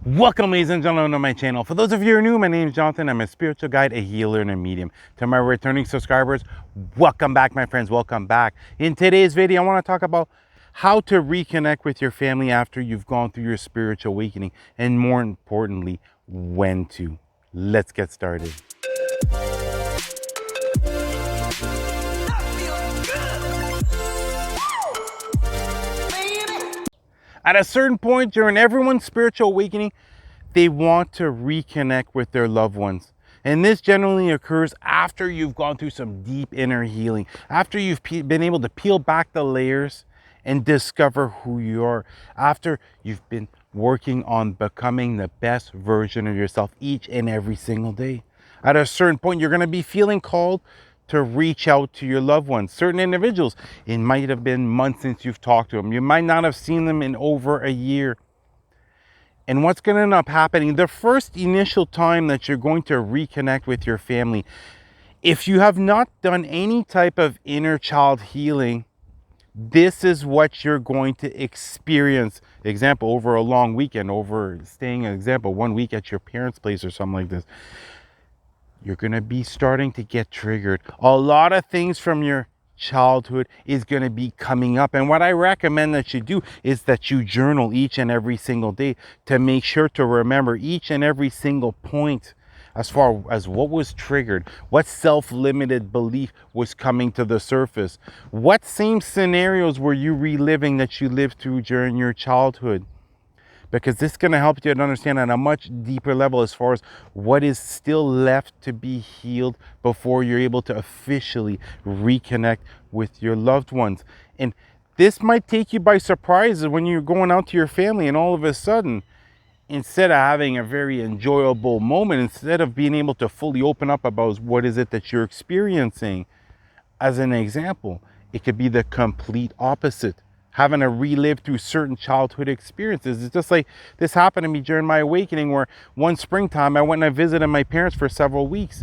Welcome, ladies and gentlemen, to my channel. For those of you who are new, my name is Jonathan. I'm a spiritual guide, a healer, and a medium. To my returning subscribers, welcome back, my friends. Welcome back. In today's video, I want to talk about how to reconnect with your family after you've gone through your spiritual awakening, and more importantly, when to. Let's get started. At a certain point during everyone's spiritual awakening, they want to reconnect with their loved ones. And this generally occurs after you've gone through some deep inner healing, after you've been able to peel back the layers and discover who you are, after you've been working on becoming the best version of yourself each and every single day. At a certain point, you're going to be feeling called to reach out to your loved ones. Certain individuals, it might have been months since you've talked to them. You might not have seen them in over a year. And what's going to end up happening, the first initial time that you're going to reconnect with your family, if you have not done any type of inner child healing, this is what you're going to experience. Example, over a long weekend, over staying, example, 1 week at your parents' place or something like this. You're going to be starting to get triggered. A lot of things from your childhood is going to be coming up, and what I recommend that you do is that you journal each and every single day to make sure to remember each and every single point as far as what was triggered, what self-limited belief was coming to the surface, what same scenarios were you reliving that you lived through during your childhood. Because this is going to help you to understand at a much deeper level as far as what is still left to be healed before you're able to officially reconnect with your loved ones. And this might take you by surprise when you're going out to your family and all of a sudden, instead of having a very enjoyable moment, instead of being able to fully open up about what is it that you're experiencing, as an example, it could be the complete opposite. Having to relive through certain childhood experiences. It's just like this happened to me during my awakening, where one springtime I went and I visited my parents for several weeks.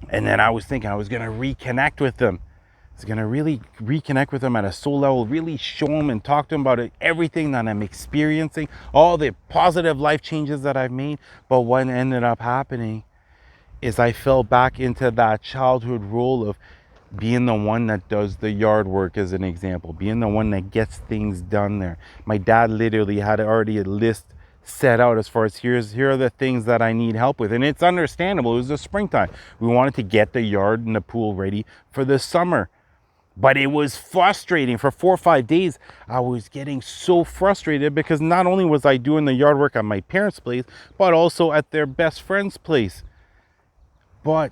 And then I was thinking I was going to reconnect with them. I was going to really reconnect with them at a soul level, really show them and talk to them about everything that I'm experiencing, all the positive life changes that I've made. But what ended up happening is I fell back into that childhood role of being the one that does the yard work, as an example, being the one that gets things done there. My dad literally had already a list set out as far as here are the things that I need help with. And it's understandable. It was the springtime. We wanted to get the yard and the pool ready for the summer. But it was frustrating. For 4 or 5 days, I was getting so frustrated because not only was I doing the yard work at my parents' place, but also at their best friend's place. But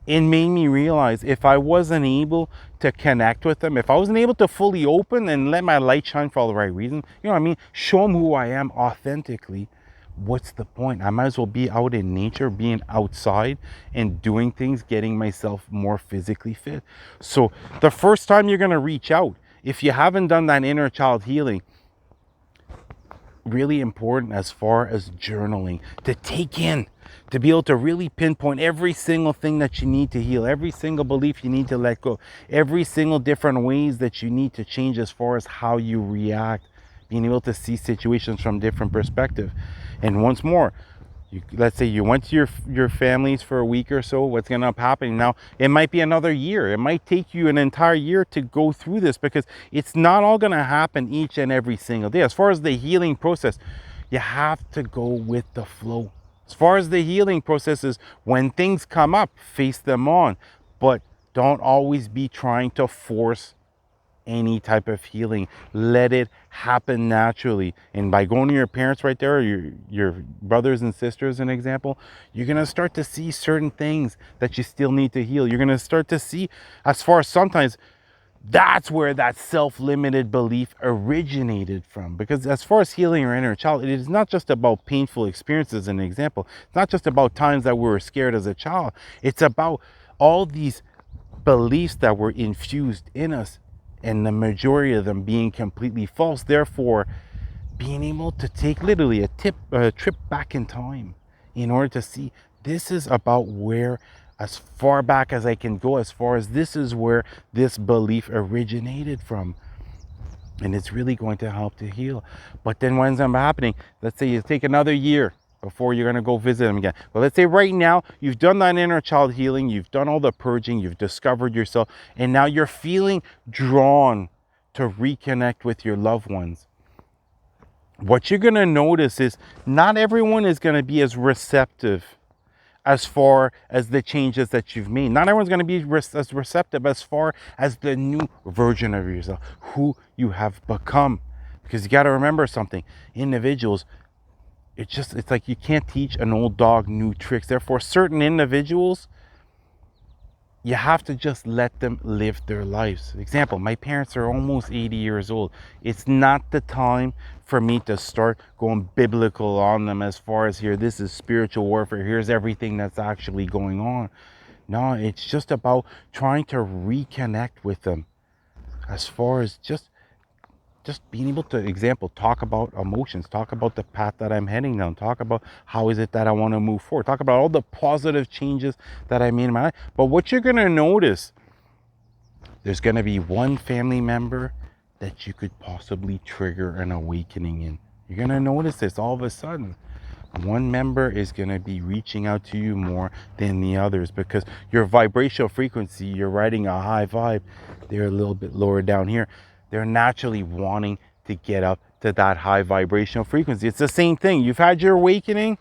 it made me realize if I wasn't able to connect with them, if I wasn't able to fully open and let my light shine for all the right reasons, you know what I mean? Show them who I am authentically. What's the point? I might as well be out in nature, being outside and doing things, getting myself more physically fit. So the first time you're going to reach out, if you haven't done that inner child healing, really important as far as journaling, to take in, to be able to really pinpoint every single thing that you need to heal, every single belief you need to let go, every single different ways that you need to change as far as how you react, being able to see situations from different perspective. And once more, let's say you went to your families for a week or so, what's going to end up happening now, it might be another year. It might take you an entire year to go through this, because it's not all going to happen each and every single day. As far as the healing process, you have to go with the flow. As far as the healing process is, when things come up, face them on, but don't always be trying to force any type of healing. Let it happen naturally. And by going to your parents right there, or your brothers and sisters, an example, you're going to start to see certain things that you still need to heal. You're going to start to see, as far as sometimes that's where that self-limited belief originated from. Because as far as healing your inner child, it is not just about painful experiences, an example. It's not just about times that we were scared as a child. It's about all these beliefs that were infused in us, and the majority of them being completely false. Therefore, being able to take literally a trip back in time in order to see, this is about where, as far back as I can go, as far as this is where this belief originated from. And it's really going to help to heal. But then what ends up happening, let's say you take another year before you're going to go visit them again. But let's say right now, you've done that inner child healing, you've done all the purging, you've discovered yourself, and now you're feeling drawn to reconnect with your loved ones. What you're going to notice is not everyone is going to be as receptive as far as the changes that you've made. Not everyone's going to be as receptive as far as the new version of yourself, who you have become. Because you got to remember something, individuals, it's like you can't teach an old dog new tricks. Therefore, certain individuals, you have to just let them live their lives. Example, my parents are almost 80 years old. It's not the time for me to start going biblical on them as far as here, this is spiritual warfare, here's everything that's actually going on. No, it's just about trying to reconnect with them as far as just being able to, example, talk about emotions, talk about the path that I'm heading down, talk about how is it that I want to move forward, talk about all the positive changes that I made in my life. But what you're going to notice, there's going to be one family member that you could possibly trigger an awakening in. You're going to notice this all of a sudden. One member is going to be reaching out to you more than the others because your vibrational frequency, you're riding a high vibe, they're a little bit lower down here. They're naturally wanting to get up to that high vibrational frequency. It's the same thing. You've had your awakening.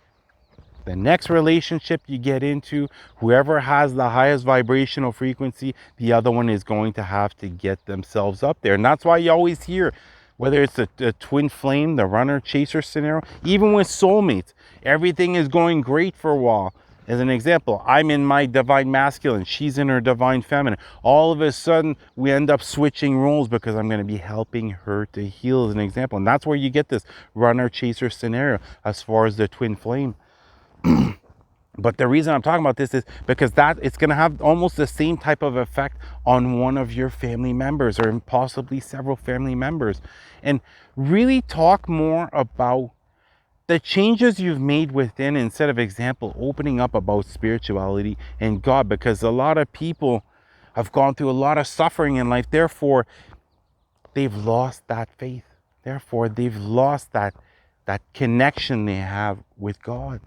The next relationship you get into, whoever has the highest vibrational frequency, the other one is going to have to get themselves up there. And that's why you always hear, whether it's a twin flame, the runner chaser scenario, even with soulmates, everything is going great for a while. As an example, I'm in my divine masculine, she's in her divine feminine. All of a sudden, we end up switching roles because I'm going to be helping her to heal, as an example. And that's where you get this runner chaser scenario as far as the twin flame. But the reason I'm talking about this is because it's going to have almost the same type of effect on one of your family members or possibly several family members. And really talk more about the changes you've made within, instead of, example, opening up about spirituality and God, because a lot of people have gone through a lot of suffering in life. Therefore, they've lost that faith. Therefore, they've lost that connection they have with God.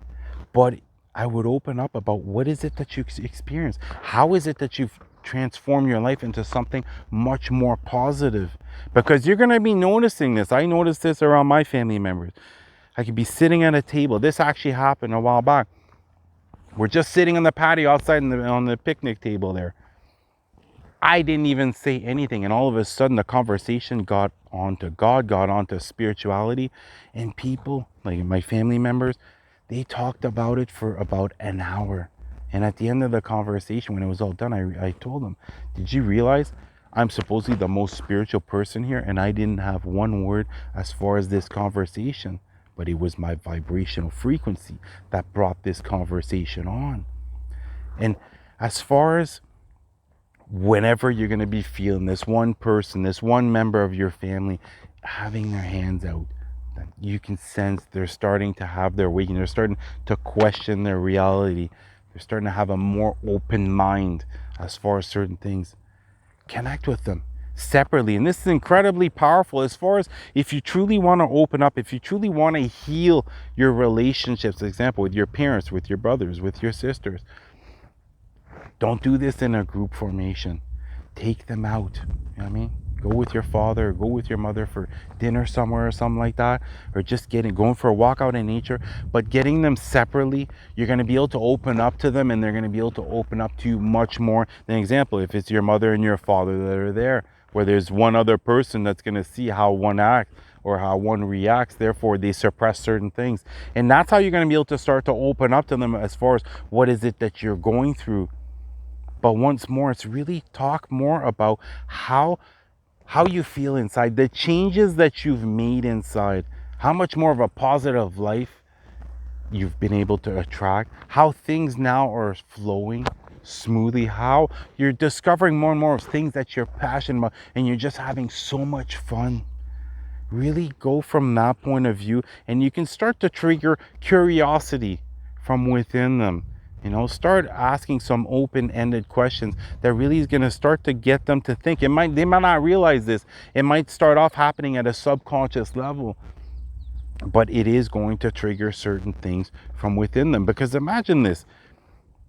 But I would open up about what is it that you experience? How is it that you've transformed your life into something much more positive? Because you're going to be noticing this. I noticed this around my family members. I could be sitting at a table. This actually happened a while back. We're just sitting on the patio outside on the picnic table there. I didn't even say anything. And all of a sudden, the conversation got onto God, got onto spirituality. And people, like my family members, they talked about it for about an hour. And at the end of the conversation, when it was all done, I told them, did you realize I'm supposedly the most spiritual person here? And I didn't have one word as far as this conversation. But it was my vibrational frequency that brought this conversation on. And as far as whenever you're going to be feeling this one person, this one member of your family having their hands out, that you can sense they're starting to have their awakening, they're starting to question their reality, they're starting to have a more open mind as far as certain things, connect with them separately. And this is incredibly powerful as far as if you truly want to open up, if you truly want to heal your relationships, for example, with your parents, with your brothers, with your sisters. Don't do this in a group formation. Take them out. You know what I mean? Go with your father, or go with your mother for dinner somewhere or something like that, or just going for a walk out in nature. But getting them separately, you're going to be able to open up to them, and they're going to be able to open up to you much more. An example, if it's your mother and your father that are there, where there's one other person that's going to see how one acts or how one reacts, therefore they suppress certain things. And that's how you're going to be able to start to open up to them as far as what is it that you're going through. But once more, it's really talk more about how you feel inside, the changes that you've made inside, how much more of a positive life you've been able to attract, how things now are flowing smoothly, how you're discovering more and more of things that you're passionate about, and you're just having so much fun. Really go from that point of view, and you can start to trigger curiosity from within them. You know, start asking some open-ended questions that really is going to start to get them to think. They might not realize this. It might start off happening at a subconscious level, but it is going to trigger certain things from within them. Because imagine this.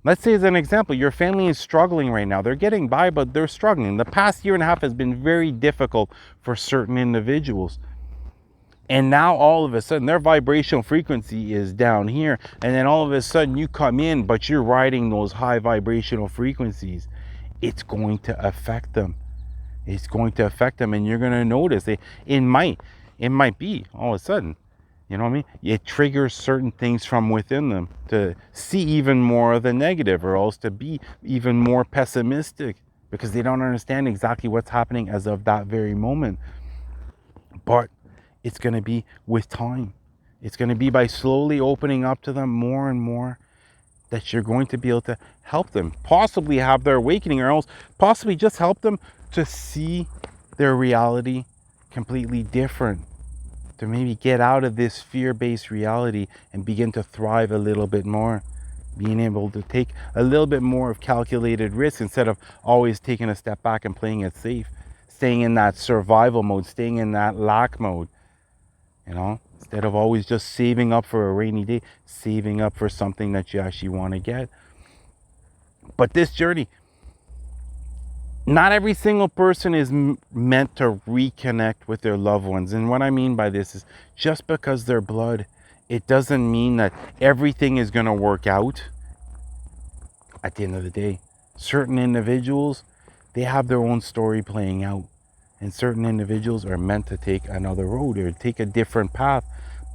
Let's say, as an example, your family is struggling right now. They're getting by, but they're struggling. The past year and a half has been very difficult for certain individuals. And now all of a sudden their vibrational frequency is down here. And then all of a sudden you come in, but you're riding those high vibrational frequencies. It's going to affect them. It's going to affect them, and you're going to notice it might be all of a sudden, you know what I mean? It triggers certain things from within them to see even more of the negative, or else to be even more pessimistic, because they don't understand exactly what's happening as of that very moment. But it's going to be with time. It's going to be by slowly opening up to them more and more that you're going to be able to help them possibly have their awakening, or else possibly just help them to see their reality completely different, to maybe get out of this fear-based reality and begin to thrive a little bit more, being able to take a little bit more of calculated risk instead of always taking a step back and playing it safe, staying in that survival mode, staying in that lack mode, you know, instead of always just saving up for a rainy day, saving up for something that you actually want to get. But this journey, not every single person is meant to reconnect with their loved ones. And what I mean by this is, just because they're blood, it doesn't mean that everything is going to work out at the end of the day. Certain individuals, they have their own story playing out. And certain individuals are meant to take another road or take a different path.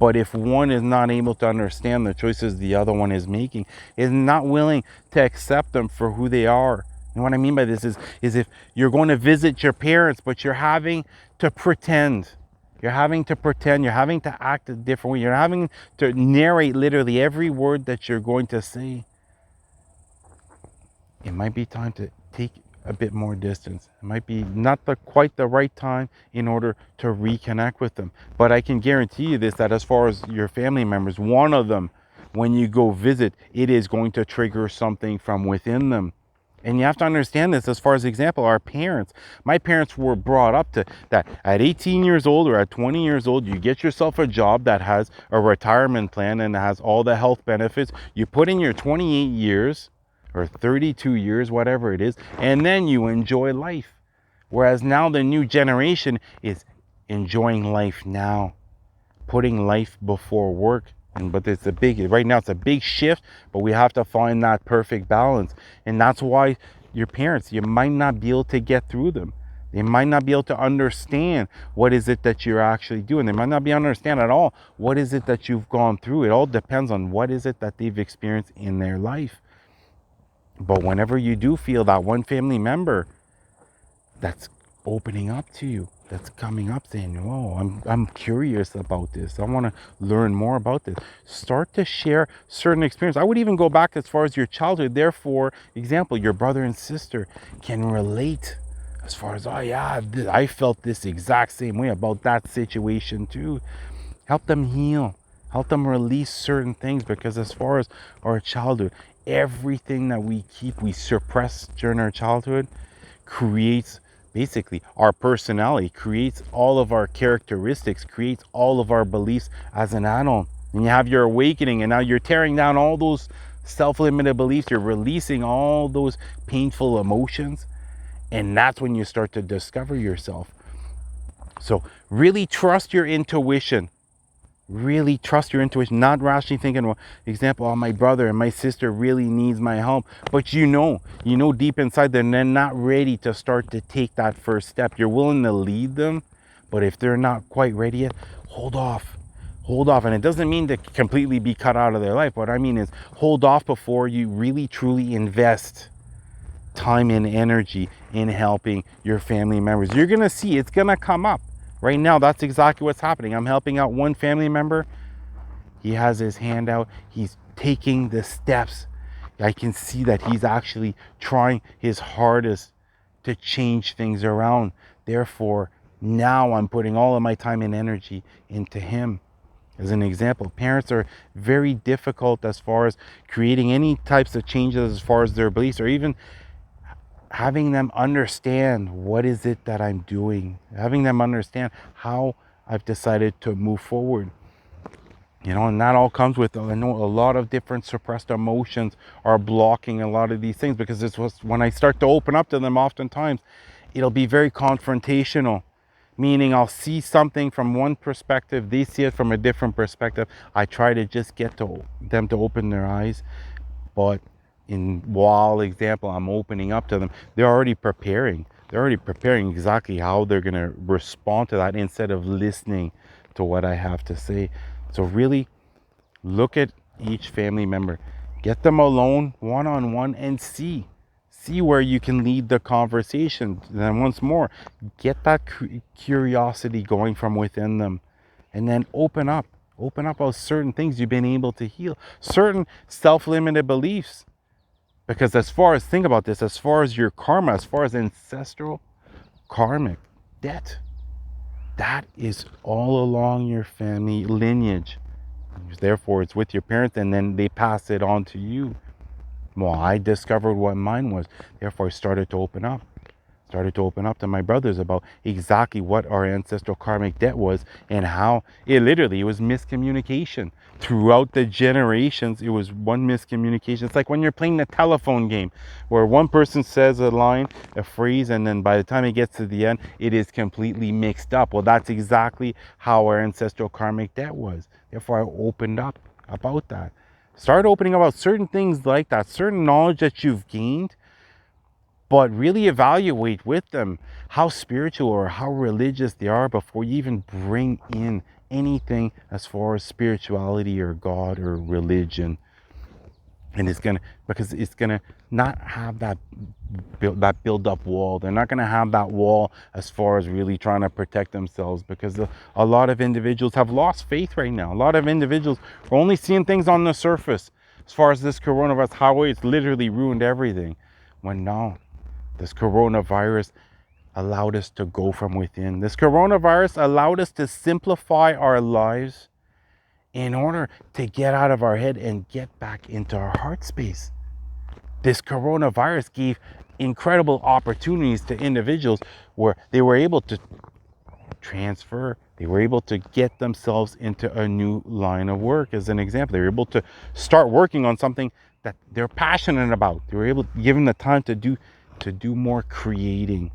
But if one is not able to understand the choices the other one is making, is not willing to accept them for who they are. And what I mean by this is if you're going to visit your parents, but you're having to pretend, you're having to act a different way, you're having to narrate literally every word that you're going to say, it might be time to take a bit more distance. It might be not quite the right time in order to reconnect with them. But I can guarantee you this, that as far as your family members, one of them, when you go visit, it is going to trigger something from within them. And you have to understand this. As far as example, our parents, my parents were brought up to that at 18 years old or at 20 years old, you get yourself a job that has a retirement plan and has all the health benefits. You put in your 28 years or 32 years, whatever it is, and then you enjoy life. Whereas now the new generation is enjoying life now, putting life before work. But it's right now it's a big shift, but we have to find that perfect balance. And that's why your parents, you might not be able to get through them. They might not be able to understand what is it that you're actually doing. They might not be able to understand at all what is it that you've gone through. It all depends on what is it that they've experienced in their life. But whenever you do feel that one family member that's opening up to you, that's coming up saying, "Whoa, I'm curious about this. I want to learn more about this." Start to share certain experience. I would even go back as far as your childhood. Therefore, example, your brother and sister can relate as far as, "Oh yeah, I felt this exact same way about that situation too." Help them heal. Help them release certain things, because as far as our childhood, everything that we suppress during our childhood creates basically our personality, creates all of our characteristics, creates all of our beliefs as an adult. And you have your awakening, and now you're tearing down all those self-limited beliefs, you're releasing all those painful emotions, and that's when you start to discover yourself. So really trust your intuition. Really trust your intuition, not rationally thinking, well, example, oh, my brother and my sister really needs my help. But you know deep inside they're not ready to start to take that first step. You're willing to lead them, but if they're not quite ready yet, hold off. And it doesn't mean to completely be cut out of their life. What I mean is hold off before you really truly invest time and energy in helping your family members. You're gonna see it's gonna come up. Right now, that's exactly what's happening. I'm helping out one family member. He has his hand out. He's taking the steps. I can see that he's actually trying his hardest to change things around. Therefore, now I'm putting all of my time and energy into him. As an example, parents are very difficult as far as creating any types of changes as far as their beliefs, or even having them understand what is it that I'm doing, having them understand how I've decided to move forward. You know, and that all comes with, I know, a lot of different suppressed emotions are blocking a lot of these things, because this was when I start to open up to them, oftentimes it'll be very confrontational, meaning I'll see something from one perspective, they see it from a different perspective. I try to just get to them to open their eyes, but while example I'm opening up to them, they're already preparing exactly how they're going to respond to that, instead of listening to what I have to say. So really look at each family member, get them alone, one-on-one, and see where you can lead the conversation. Then once more, get that curiosity going from within them, and then open up about certain things you've been able to heal, certain self-limited beliefs. Because as far as, think about this, as far as your karma, as far as ancestral karmic debt, that is all along your family lineage. Therefore, it's with your parents, and then they pass it on to you. Well, I discovered what mine was. Therefore, I started to open up. To my brothers about exactly what our ancestral karmic debt was, and how it literally was miscommunication throughout the generations. It was one miscommunication. It's like when you're playing the telephone game, where one person says a line, a phrase, and then by the time it gets to the end, it is completely mixed up. Well, that's exactly how our ancestral karmic debt was. Therefore, I opened up about that. Start opening about certain things like that, certain knowledge that you've gained, but really evaluate with them how spiritual or how religious they are before you even bring in anything as far as spirituality or God or religion. And because it's gonna not have that build up wall. They're not gonna have that wall as far as really trying to protect themselves, because a lot of individuals have lost faith right now. A lot of individuals are only seeing things on the surface. As far as this coronavirus, how it's literally ruined everything. When no, this coronavirus allowed us to go from within. This coronavirus allowed us to simplify our lives in order to get out of our head and get back into our heart space. This coronavirus gave incredible opportunities to individuals where they were able to transfer, they were able to get themselves into a new line of work. As an example, they were able to start working on something that they're passionate about. They were able to give them the time to do more creating.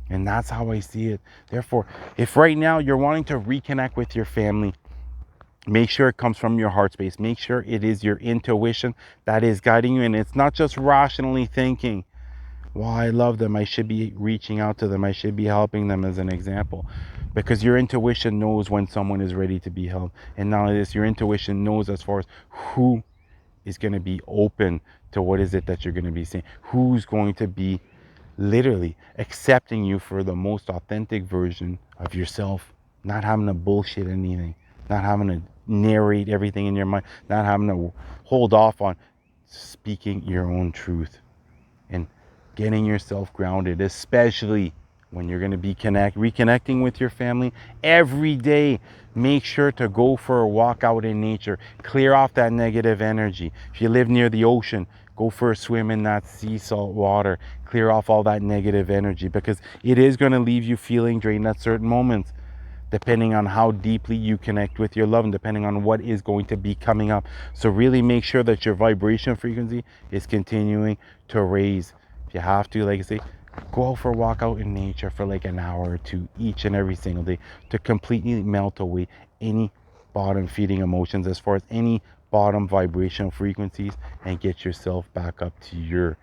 And that's how I see it. Therefore, if right now you're wanting to reconnect with your family, make sure it comes from your heart space. Make sure it is your intuition that is guiding you, and it's not just rationally thinking, well, I love them, I should be reaching out to them, I should be helping them, as an example. Because your intuition knows when someone is ready to be helped. And not only this, your intuition knows as far as who is going to be open to what is it that you're going to be saying, who's going to be literally accepting you for the most authentic version of yourself, not having to bullshit anything, not having to narrate everything in your mind, not having to hold off on speaking your own truth, and getting yourself grounded, especially when you're going to be reconnecting with your family every day. Make sure to go for a walk out in nature, clear off that negative energy. If you live near the ocean, go for a swim in that sea salt water, clear off all that negative energy, because it is going to leave you feeling drained at certain moments, depending on how deeply you connect with your love and depending on what is going to be coming up. So really make sure that your vibration frequency is continuing to raise. If you have to, like I say, go out for a walk out in nature for like an hour or two each and every single day to completely melt away any bottom feeding emotions, as far as any bottom vibrational frequencies, and get yourself back up to your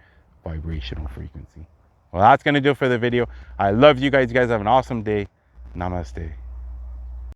vibrational frequency. Well, that's going to do it for the video. I love you guys. You guys have an awesome day. Namaste.